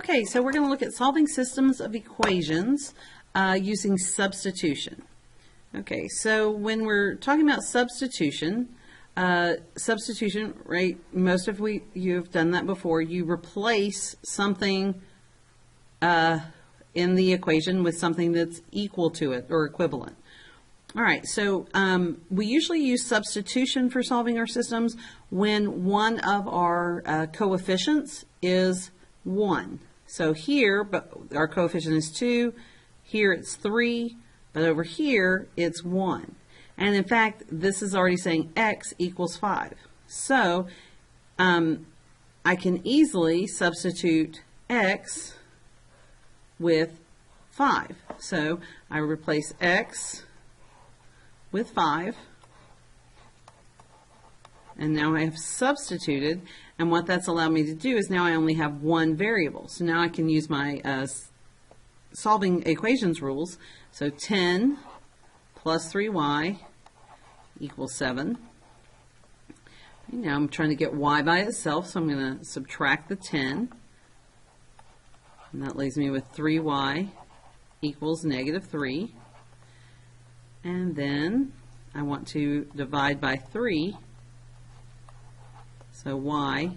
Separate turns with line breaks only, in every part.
Okay, so we're going to look at solving systems of equations using substitution. Okay, so when we're talking about substitution, right, most of you have done that before. You replace something in the equation with something that's equal to it or equivalent. All right, so we usually use substitution for solving our systems when one of our coefficients is 1. So here, but our coefficient is 2, here it's 3, but over here it's 1. And in fact, this is already saying x equals 5. So I can easily substitute x with 5. So I replace x with 5. And now I have substituted, and what that's allowed me to do is now I only have one variable. So now I can use my solving equations rules. So 10 plus 3y equals 7. Okay, now I'm trying to get y by itself, so I'm going to subtract the 10. And that leaves me with 3y equals negative 3. And then I want to divide by 3. So y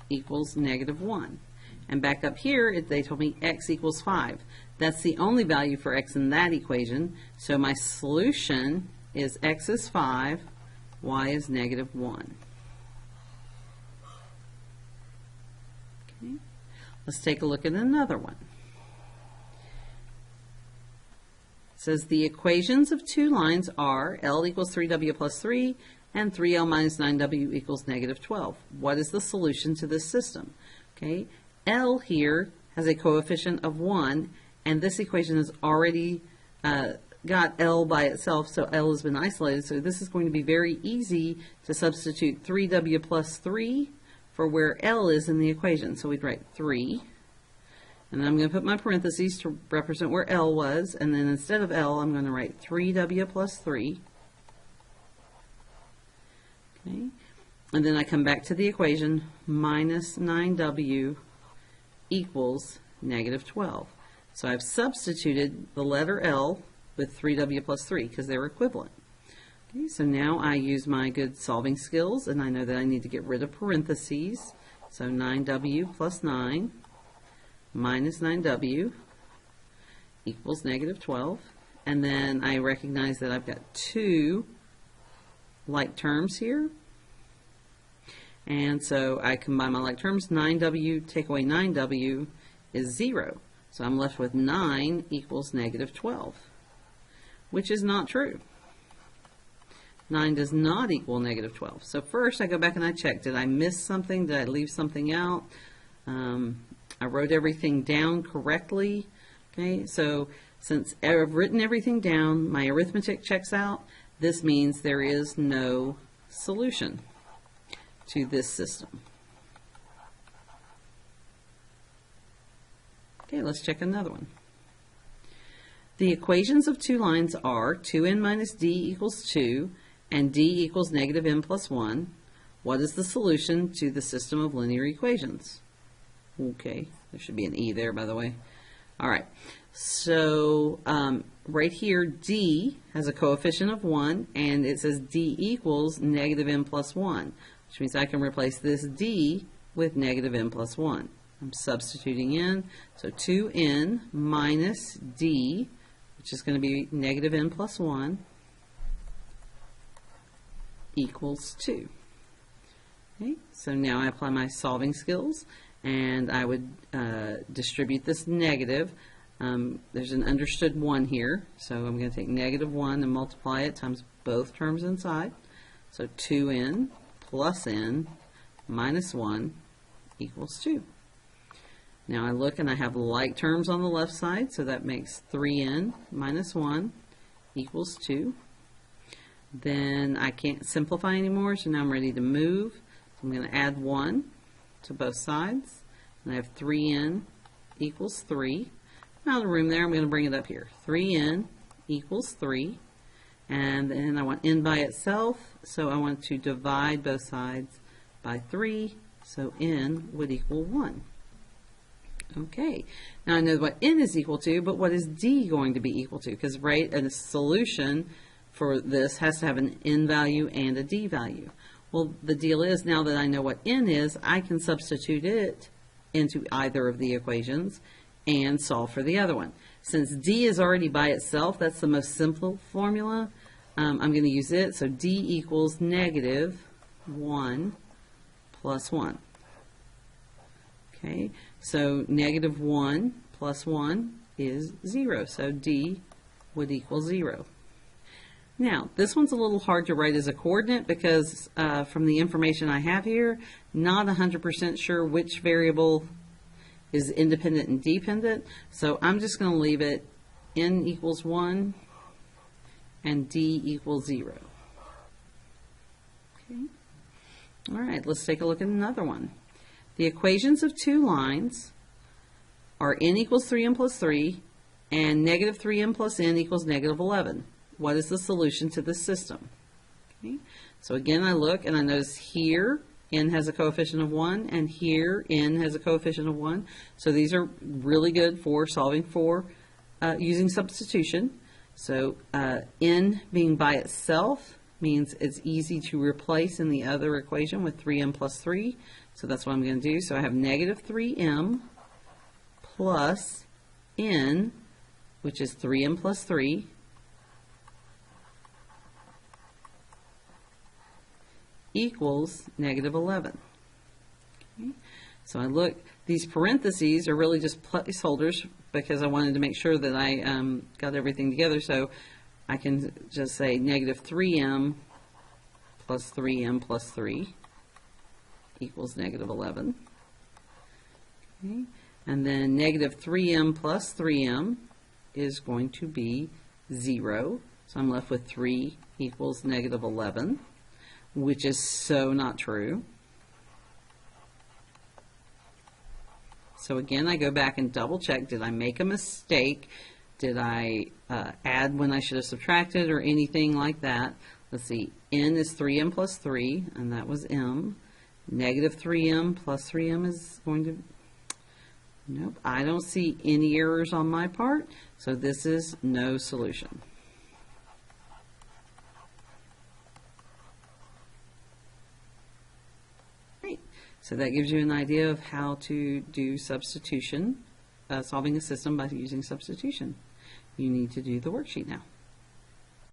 equals negative 1. And back up here, they told me x equals 5. That's the only value for x in that equation. So my solution is x is 5, y is negative 1. Okay. Let's take a look at another one. It says the equations of two lines are L equals 3w plus 3 and 3L minus 9W equals negative 12. What is the solution to this system? Okay, L here has a coefficient of 1, and this equation has already got L by itself, so L has been isolated. So this is going to be very easy to substitute 3W plus 3 for where L is in the equation. So we'd write 3, and then I'm going to put my parentheses to represent where L was, and then instead of L, I'm going to write 3W plus 3. Okay. And then I come back to the equation, minus 9w equals negative 12. So I've substituted the letter L with 3w plus 3 because they're equivalent. Okay, so now I use my good solving skills, and I know that I need to get rid of parentheses. So 9w plus 9 minus 9w equals negative 12. And then I recognize that I've got two like terms here, and so I combine my like terms. 9w take away 9w is 0, so I'm left with 9 equals negative 12, which is not true. 9 does not equal negative 12. So first I go back and I check, did I miss something? Did I leave something out? I wrote everything down correctly. Okay, so since I've written everything down, my arithmetic checks out. This means there is no solution to this system. Okay, let's check another one. The equations of two lines are 2n minus d equals 2 and d equals negative n plus 1. What is the solution to the system of linear equations? Okay, there should be an E there, by the way. All right, so right here, d has a coefficient of 1, and it says d equals negative n plus 1, which means I can replace this d with negative n plus 1. I'm substituting in, so 2n minus d, which is going to be negative n plus 1, equals 2. Okay, so now I apply my solving skills, and I would distribute this negative. There's an understood 1 here, so I'm going to take negative 1 and multiply it times both terms inside. So 2n plus n minus 1 equals 2. Now I look and I have like terms on the left side, so that makes 3n minus 1 equals 2. Then I can't simplify anymore, so now I'm ready to move. So I'm going to add 1 to both sides, and I have 3n equals 3. Out of room there, I'm going to bring it up here. 3n equals 3, and then I want n by itself, so I want to divide both sides by 3, so n would equal 1. Okay, now I know what n is equal to, but what is d going to be equal to? Because, right, a solution for this has to have an n value and a d value. Well, the deal is, now that I know what n is, I can substitute it into either of the equations and solve for the other one. Since d is already by itself, that's the most simple formula, I'm going to use it. So d equals negative 1 plus 1. Okay, so negative 1 plus 1 is 0, so d would equal 0. Now, this one's a little hard to write as a coordinate because from the information I have here, not 100% sure which variable is independent and dependent, so I'm just going to leave it n equals 1 and d equals 0. Okay. All right, let's take a look at another one. The equations of two lines are n equals 3n plus 3 and negative 3n plus n equals negative 11. What is the solution to this system? Okay. So again, I look and I notice here n has a coefficient of 1 and here n has a coefficient of 1. So these are really good for solving for using substitution. So n being by itself means it's easy to replace in the other equation with 3m plus 3. So that's what I'm going to do. So I have negative 3m plus n, which is 3m plus 3, equals negative 11. Okay. So I look, these parentheses are really just placeholders because I wanted to make sure that I got everything together. So I can just say negative 3m plus 3m plus 3 equals negative 11. Okay. And then negative 3m plus 3m is going to be 0. So I'm left with 3 equals negative 11, which is so not true. So again, I go back and double check. Did I make a mistake? Did I add when I should have subtracted or anything like that? Let's see. N is 3m plus 3, and that was m. Negative 3m plus 3m is going to... Nope, I don't see any errors on my part, so this is no solution. Great. So that gives you an idea of how to do substitution, solving a system by using substitution. You need to do the worksheet now.